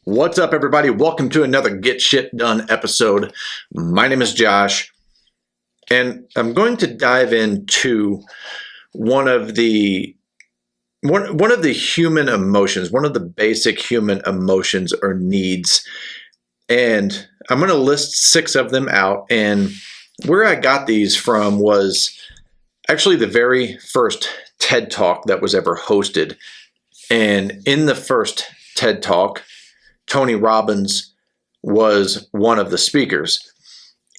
What's up, everybody? Welcome to another Get Shit Done episode. My name is Josh, and I'm going to dive into one of the human emotions, one of the basic human emotions or needs. And I'm going to list 6 of them out. And where I got these from was actually the very first TED Talk that was ever hosted. And in the first TED Talk, Tony Robbins was one of the speakers.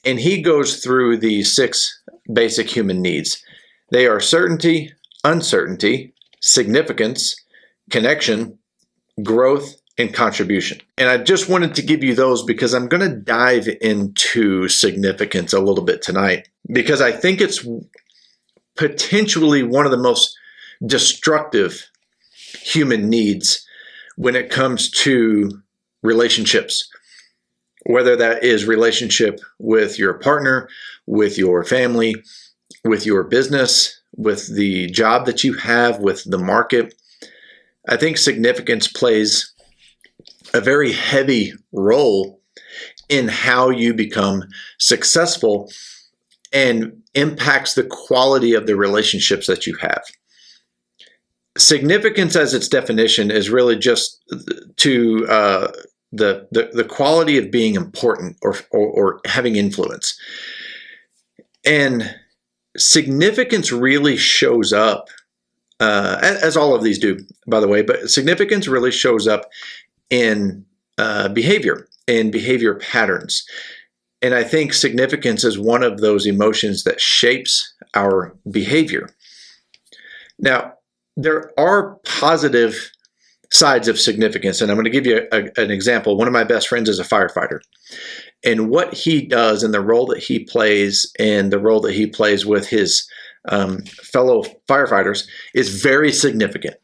And he goes through the 6 basic human needs. They are certainty, uncertainty, significance, connection, growth, and contribution. And I just wanted to give you those because I'm going to dive into significance a little bit tonight, because I think it's potentially one of the most destructive human needs when it comes to relationships, whether that is relationship with your partner, with your family, with your business, with the job that you have, with the market. I think significance plays a very heavy role in how you become successful and impacts the quality of the relationships that you have. Significance, as its definition, is really just to the quality of being important or having influence. And significance really shows up, as all of these do, by the way, but significance really shows up in behavior and behavior patterns. And I think significance is one of those emotions that shapes our behavior. Now, there are positive sides of significance, and I'm going to give you an example. One of my best friends is a firefighter, and what he does and the role that he plays and the role that he plays with his fellow firefighters is very significant.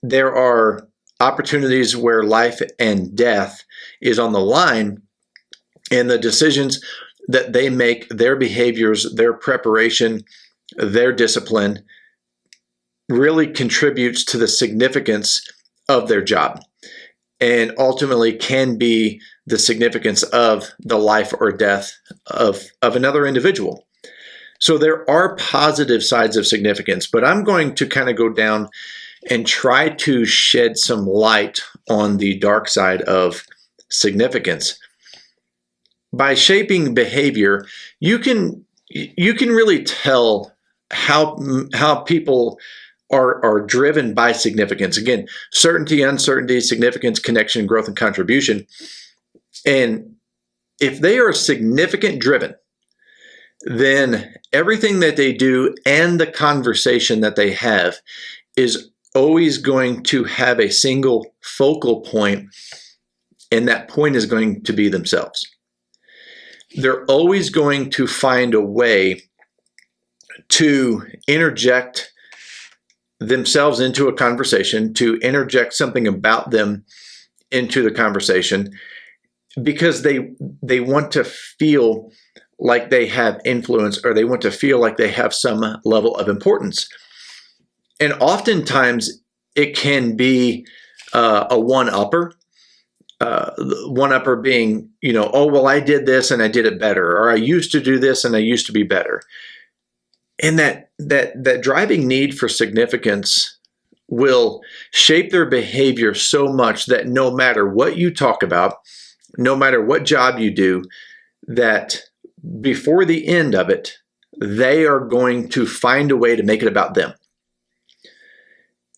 There are opportunities where life and death is on the line, and the decisions that they make, their behaviors, their preparation, their discipline really contributes to the significance of their job, and ultimately can be the significance of the life or death of another individual. So there are positive sides of significance, but I'm going to kind of go down and try to shed some light on the dark side of significance. By shaping behavior, you can really tell how people are driven by significance. Again, certainty, uncertainty, significance, connection, growth, and contribution. And if they are significant driven, then everything that they do and the conversation that they have is always going to have a single focal point, and that point is going to be themselves. They're always going to find a way to interject themselves into a conversation, to interject something about them into the conversation, because they want to feel like they have influence, or they want to feel like they have some level of importance. And oftentimes it can be a one-upper. One-upper being, oh, well, I did this and I did it better, or I used to do this and I used to be better. And that driving need for significance will shape their behavior so much that no matter what you talk about, no matter what job you do, that before the end of it, they are going to find a way to make it about them.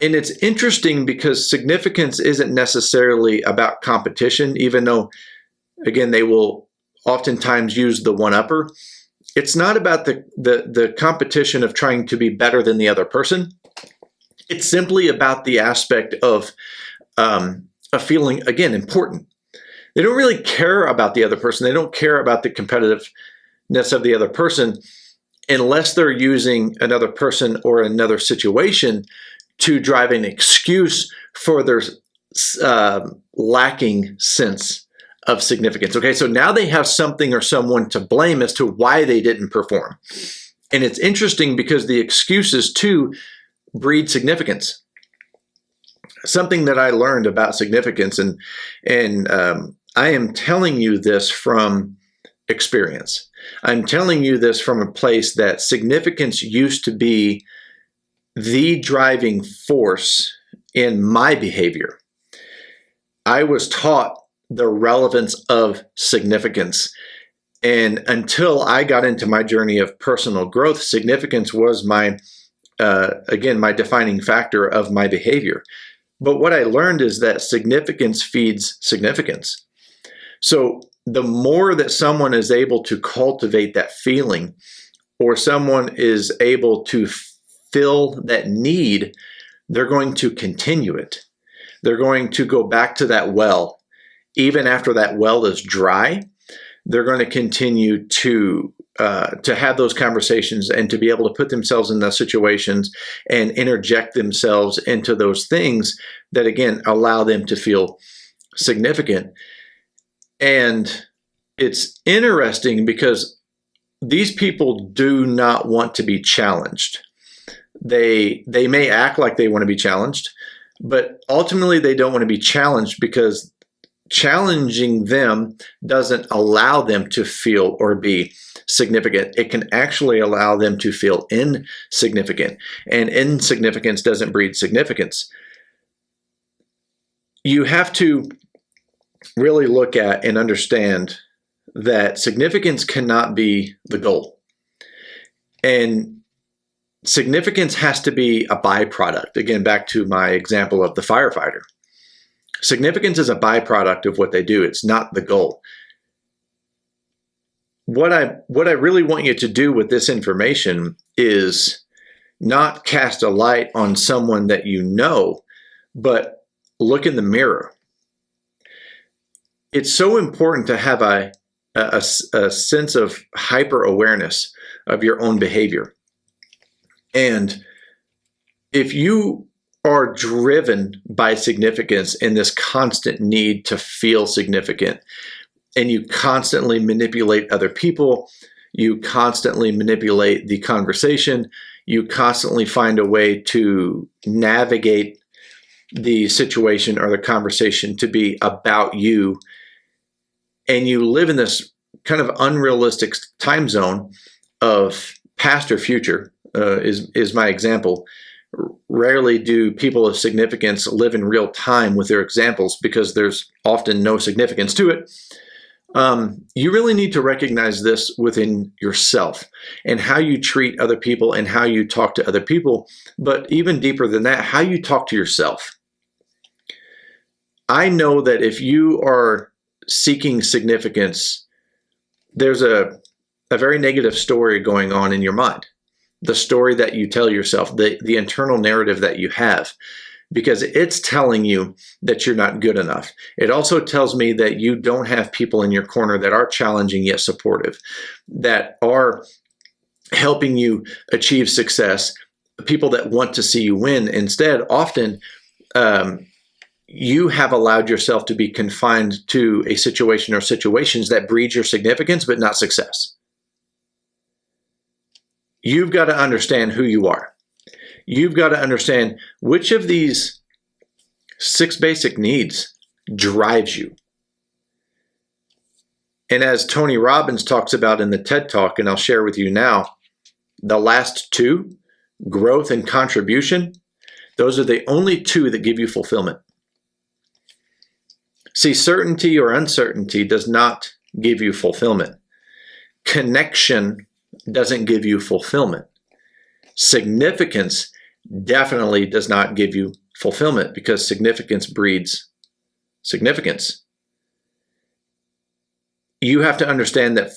And it's interesting because significance isn't necessarily about competition, even though, again, they will oftentimes use the one-upper. It's not about the competition of trying to be better than the other person. It's simply about the aspect of feeling, again, important. They don't really care about the other person. They don't care about the competitiveness of the other person unless they're using another person or another situation to drive an excuse for their lacking sense of significance. Okay, so now they have something or someone to blame as to why they didn't perform. And it's interesting because the excuses too breed significance. something that I learned about significance, and I am telling you this from experience. I'm telling you this from a place that significance used to be the driving force in my behavior. I was taught the relevance of significance. And until I got into my journey of personal growth, significance was my defining factor of my behavior. But what I learned is that significance feeds significance. So the more that someone is able to cultivate that feeling, or someone is able to fill that need, they're going to continue it. They're going to go back to that well. Even after that well is dry, they're going to continue to have those conversations and to be able to put themselves in those situations and interject themselves into those things that, again, allow them to feel significant. And it's interesting because these people do not want to be challenged. They may act like they want to be challenged, but ultimately they don't want to be challenged because challenging them doesn't allow them to feel or be significant. It can actually allow them to feel insignificant, and insignificance doesn't breed significance. You have to really look at and understand that significance cannot be the goal. And significance has to be a byproduct. Again, back to my example of the firefighter. Significance is a byproduct of what they do. It's not the goal. What I really want you to do with this information is not cast a light on someone that you know, but look in the mirror. It's so important to have a sense of hyper awareness of your own behavior. And if you are driven by significance and this constant need to feel significant, and you constantly manipulate other people, you constantly manipulate the conversation, you constantly find a way to navigate the situation or the conversation to be about you, and you live in this kind of unrealistic time zone of past or future, is my example. Rarely do people of significance live in real time with their examples because there's often no significance to it. You really need to recognize this within yourself and how you treat other people and how you talk to other people. But even deeper than that, how you talk to yourself. I know that if you are seeking significance, there's a very negative story going on in your mind. The story that you tell yourself, the internal narrative that you have, because it's telling you that you're not good enough. It also tells me that you don't have people in your corner that are challenging yet supportive, that are helping you achieve success, people that want to see you win. Instead, often you have allowed yourself to be confined to a situation or situations that breed your significance, but not success. You've got to understand who you are. You've got to understand which of these 6 basic needs drives you. And as Tony Robbins talks about in the TED Talk, and I'll share with you now, the last 2, growth and contribution, those are the only 2 that give you fulfillment. See, certainty or uncertainty does not give you fulfillment. Connection doesn't give you fulfillment. Significance definitely does not give you fulfillment because significance breeds significance. You have to understand that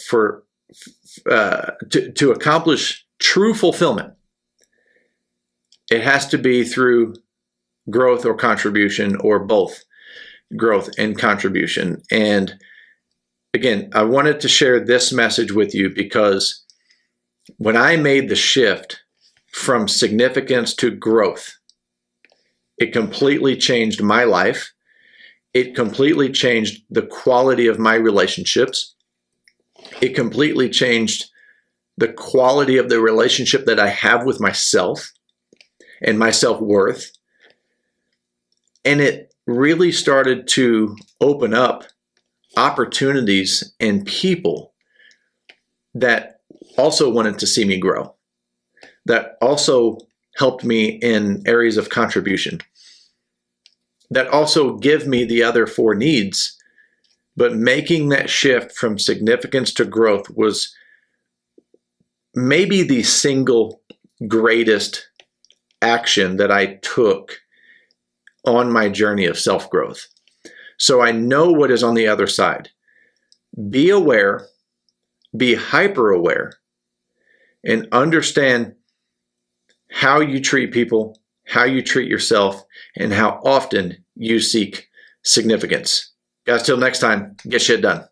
to accomplish true fulfillment, it has to be through growth or contribution, or both growth and contribution. And again, I wanted to share this message with you because when I made the shift from significance to growth, it completely changed my life. It completely changed the quality of my relationships. It completely changed the quality of the relationship that I have with myself and my self-worth. And it really started to open up opportunities and people that also wanted to see me grow, that also helped me in areas of contribution, that also give me the other four needs. But making that shift from significance to growth was maybe the single greatest action that I took on my journey of self-growth. So I know what is on the other side. Be aware, be hyper aware, and understand how you treat people, how you treat yourself, and how often you seek significance. Guys, till next time, get shit done.